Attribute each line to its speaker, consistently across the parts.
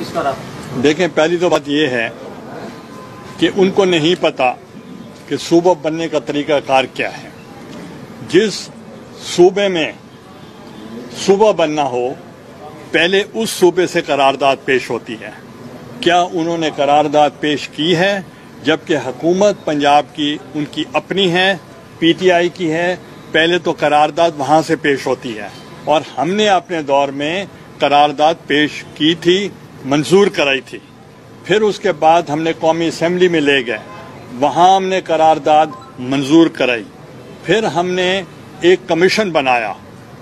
Speaker 1: اس کا رابطہ؟
Speaker 2: دیکھیں، پہلی تو بات یہ ہے کہ ان کو نہیں پتا کہ صوبہ بننے کا طریقہ کار کیا ہے۔ جس صوبے میں صوبہ بننا ہو، پہلے اس صوبے سے قرارداد پیش ہوتی ہے۔ کیا انہوں نے قرارداد پیش کی ہے؟ جبکہ حکومت پنجاب کی ان کی اپنی ہے، پی ٹی آئی کی ہے، پہلے تو قرارداد وہاں سے پیش ہوتی ہے، اور ہم نے اپنے دور میں قرارداد پیش کی تھی، منظور کرائی تھی۔ پھر اس کے بعد ہم نے قومی اسمبلی میں لے گئے، وہاں ہم نے قرارداد منظور کرائی۔ پھر ہم نے ایک کمیشن بنایا،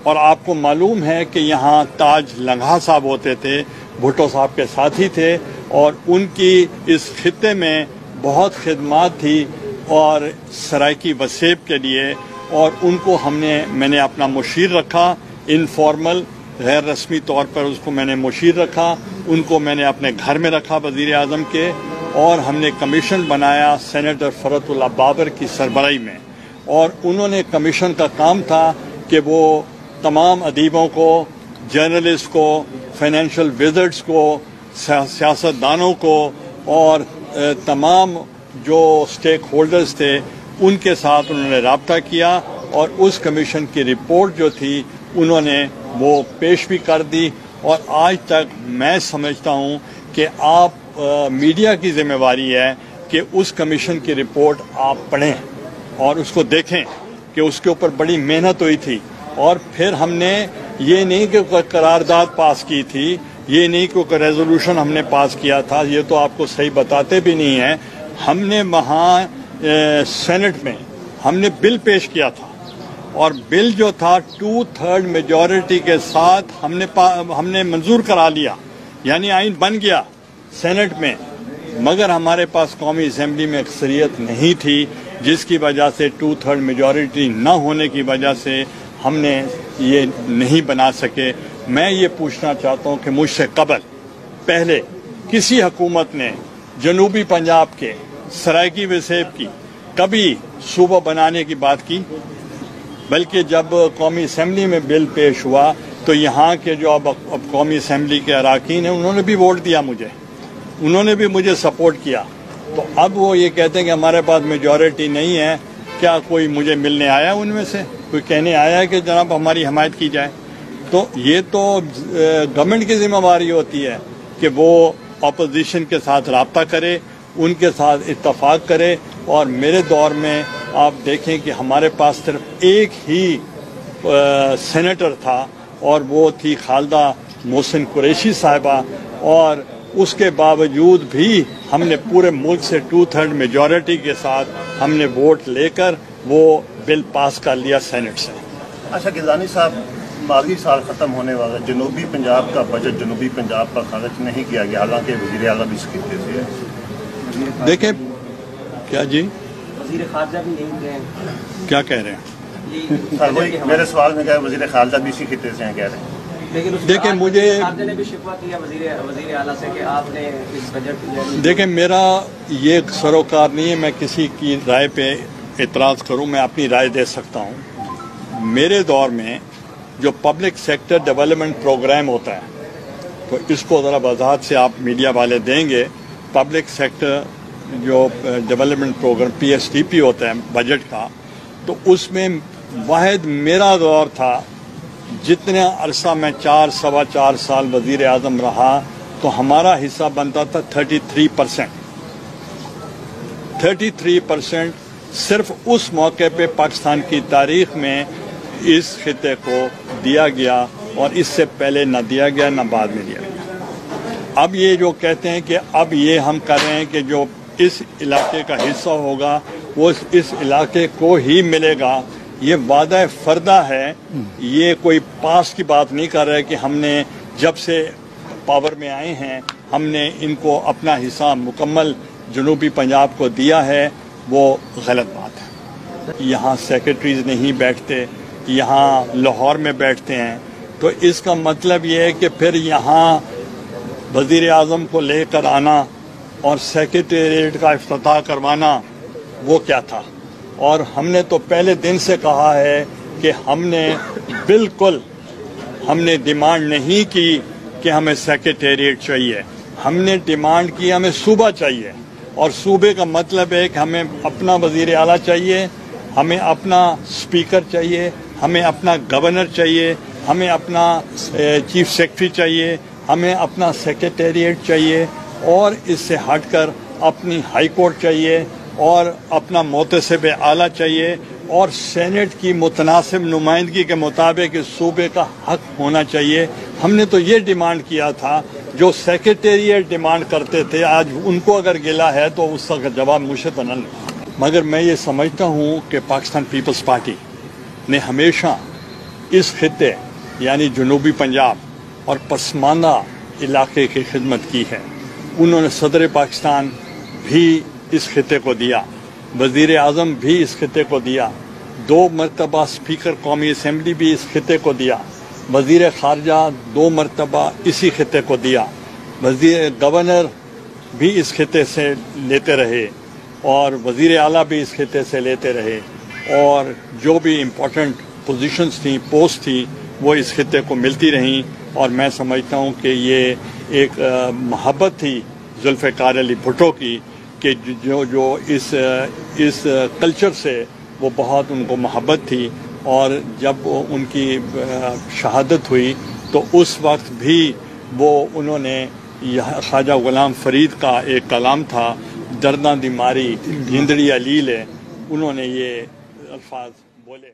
Speaker 2: اور آپ کو معلوم ہے کہ یہاں تاج لنگھا صاحب ہوتے تھے، بھٹو صاحب کے ساتھی تھے، اور ان کی اس خطے میں بہت خدمات تھی اور سرائکی وسیب کے لیے، اور ان کو میں نے اپنا مشیر رکھا، انفارمل غیر رسمی طور پر اس کو میں نے مشیر رکھا، ان کو میں نے اپنے گھر میں رکھا وزیر اعظم کے، اور ہم نے کمیشن بنایا سینیٹر فرت اللہ بابر کی سربراہی میں، اور انہوں نے کمیشن کا کام تھا کہ وہ تمام ادیبوں کو، جرنلسٹ کو، فائنینشیل وزٹس کو، سیاستدانوں کو، اور تمام جو سٹیک ہولڈرز تھے ان کے ساتھ انہوں نے رابطہ کیا، اور اس کمیشن کی رپورٹ جو تھی انہوں نے وہ پیش بھی کر دی۔ اور آج تک میں سمجھتا ہوں کہ آپ میڈیا کی ذمہ داری ہے کہ اس کمیشن کی رپورٹ آپ پڑھیں اور اس کو دیکھیں کہ اس کے اوپر بڑی محنت ہوئی تھی۔ اور پھر ہم نے یہ نہیں کہ کوئی قرارداد پاس کی تھی، یہ نہیں کہ کوئی ریزولوشن ہم نے پاس کیا تھا، یہ تو آپ کو صحیح بتاتے بھی نہیں ہیں۔ ہم نے وہاں سینٹ میں ہم نے بل پیش کیا تھا، اور بل جو تھا 2/3 میجورٹی کے ساتھ ہم نے منظور کرا لیا، یعنی آئین بن گیا سینٹ میں، مگر ہمارے پاس قومی اسمبلی میں اکثریت نہیں تھی، جس کی وجہ سے 2/3 میجورٹی نہ ہونے کی وجہ سے ہم نے یہ نہیں بنا سکے۔ میں یہ پوچھنا چاہتا ہوں کہ مجھ سے قبل پہلے کسی حکومت نے جنوبی پنجاب کے سرائکی وسیب کی کبھی صوبہ بنانے کی بات کی؟ بلکہ جب قومی اسمبلی میں بل پیش ہوا تو یہاں کے جو اب قومی اسمبلی کے اراکین ہیں انہوں نے بھی ووٹ دیا مجھے، انہوں نے بھی مجھے سپورٹ کیا۔ تو اب وہ یہ کہتے ہیں کہ ہمارے پاس میجورٹی نہیں ہے۔ کیا کوئی مجھے ملنے آیا ان میں سے؟ کوئی کہنے آیا ہے کہ جناب ہماری حمایت کی جائے؟ تو یہ تو گورنمنٹ کی ذمہ داری ہوتی ہے کہ وہ اپوزیشن کے ساتھ رابطہ کرے، ان کے ساتھ اتفاق کرے۔ اور میرے دور میں آپ دیکھیں کہ ہمارے پاس صرف ایک ہی سینیٹر تھا، اور وہ تھی خالدہ محسن قریشی صاحبہ، اور اس کے باوجود بھی ہم نے پورے ملک سے 2/3 میجورٹی کے ساتھ ہم نے ووٹ لے کر وہ بل پاس کر لیا سینٹ سے۔
Speaker 3: اچھا گیلانی صاحب، ماضی سال ختم ہونے والا جنوبی پنجاب کا بجٹ جنوبی پنجاب پر خرچ نہیں کیا گیا، حالانکہ وزیر اعلیٰ بھی اس خطے سے ہے۔
Speaker 2: دیکھیں کیا جی
Speaker 1: وزیر خارجہ بھی نہیں گئے،
Speaker 2: کیا کہہ رہے ہیں؟
Speaker 3: میرے سوال میں کہا وزیر خارجہ بھی اسی خطے سے ہیں کہہ رہے ہیں۔
Speaker 2: دیکھیں مجھے
Speaker 1: خارجہ نے بھی شکوہ کیا وزیر اعلیٰ سے کہ آپ نے اس بجٹ،
Speaker 2: دیکھیں میرا یہ سروکار نہیں ہے میں کسی کی رائے پہ اعتراض کروں، میں اپنی رائے دے سکتا ہوں۔ میرے دور میں جو پبلک سیکٹر ڈیولپمنٹ پروگرام ہوتا ہے، تو اس کو ذرا وضاحت سے آپ میڈیا والے دیں گے۔ پبلک سیکٹر جو ڈیولپمنٹ پروگرام PSDP ہوتا ہے بجٹ کا، تو اس میں واحد میرا دور تھا، جتنا عرصہ میں 4 سال وزیر اعظم رہا، تو ہمارا حصہ بنتا تھا 33%۔ 33% صرف اس موقع پہ پاکستان کی تاریخ میں اس خطے کو دیا گیا، اور اس سے پہلے نہ دیا گیا نہ بعد میں دیا گیا۔ اب یہ جو کہتے ہیں کہ اب یہ ہم کر رہے ہیں کہ جو اس علاقے کا حصہ ہوگا وہ اس علاقے کو ہی ملے گا، یہ وعدہ فردہ ہے۔ یہ کوئی پاس کی بات نہیں کر رہے کہ ہم نے جب سے پاور میں آئے ہیں ہم نے ان کو اپنا حصہ مکمل جنوبی پنجاب کو دیا ہے، وہ غلط بات ہے۔ یہاں سیکرٹریز نہیں بیٹھتے، یہاں لاہور میں بیٹھتے ہیں، تو اس کا مطلب یہ ہے کہ پھر یہاں وزیر اعظم کو لے کر آنا اور سیکریٹریٹ کا افتتاح کروانا وہ کیا تھا؟ اور ہم نے تو پہلے دن سے کہا ہے کہ ہم نے بالکل ڈیمانڈ نہیں کی کہ ہمیں سیکریٹریٹ چاہیے۔ ہم نے ڈیمانڈ کی ہمیں صوبہ چاہیے، اور صوبے کا مطلب ہے کہ ہمیں اپنا وزیر اعلیٰ چاہیے، ہمیں اپنا اسپیکر چاہیے، ہمیں اپنا گورنر چاہیے، ہمیں اپنا چیف سیکرٹری چاہیے، ہمیں اپنا سیکریٹریٹ چاہیے، اور اس سے ہٹ کر اپنی ہائی کورٹ چاہیے، اور اپنا محتسب اعلیٰ چاہیے، اور سینٹ کی متناسب نمائندگی کے مطابق اس صوبے کا حق ہونا چاہیے۔ ہم نے تو یہ ڈیمانڈ کیا تھا جو سیکریٹریٹ ڈیمانڈ کرتے تھے، آج ان کو اگر گلا ہے تو اس کا جواب مجھے تو نہ لیں۔ مگر میں یہ سمجھتا ہوں کہ پاکستان پیپلز پارٹی نے ہمیشہ اس خطے یعنی جنوبی پنجاب اور پسماندہ علاقے کی خدمت کی ہے۔ انہوں نے صدر پاکستان بھی اس خطے کو دیا، وزیر اعظم بھی اس خطے کو دیا، 2 مرتبہ اسپیکر قومی اسمبلی بھی اس خطے کو دیا، وزیر خارجہ 2 مرتبہ اسی خطے کو دیا، گورنر بھی اس خطے سے لیتے رہے، اور وزیر اعلیٰ بھی اس خطے سے لیتے رہے، اور جو بھی امپورٹنٹ پوزیشنز تھیں، پوسٹ تھی، وہ اس خطے کو ملتی رہیں۔ اور میں سمجھتا ہوں کہ یہ ایک محبت تھی ذوالفقار علی بھٹو کی، کہ جو اس کلچر سے وہ بہت ان کو محبت تھی، اور جب ان کی شہادت ہوئی تو اس وقت بھی انہوں نے خواجہ غلام فرید کا ایک کلام تھا، درداں دی ماری ہندڑی علیل ہے، انہوں نے یہ الفاظ بولے۔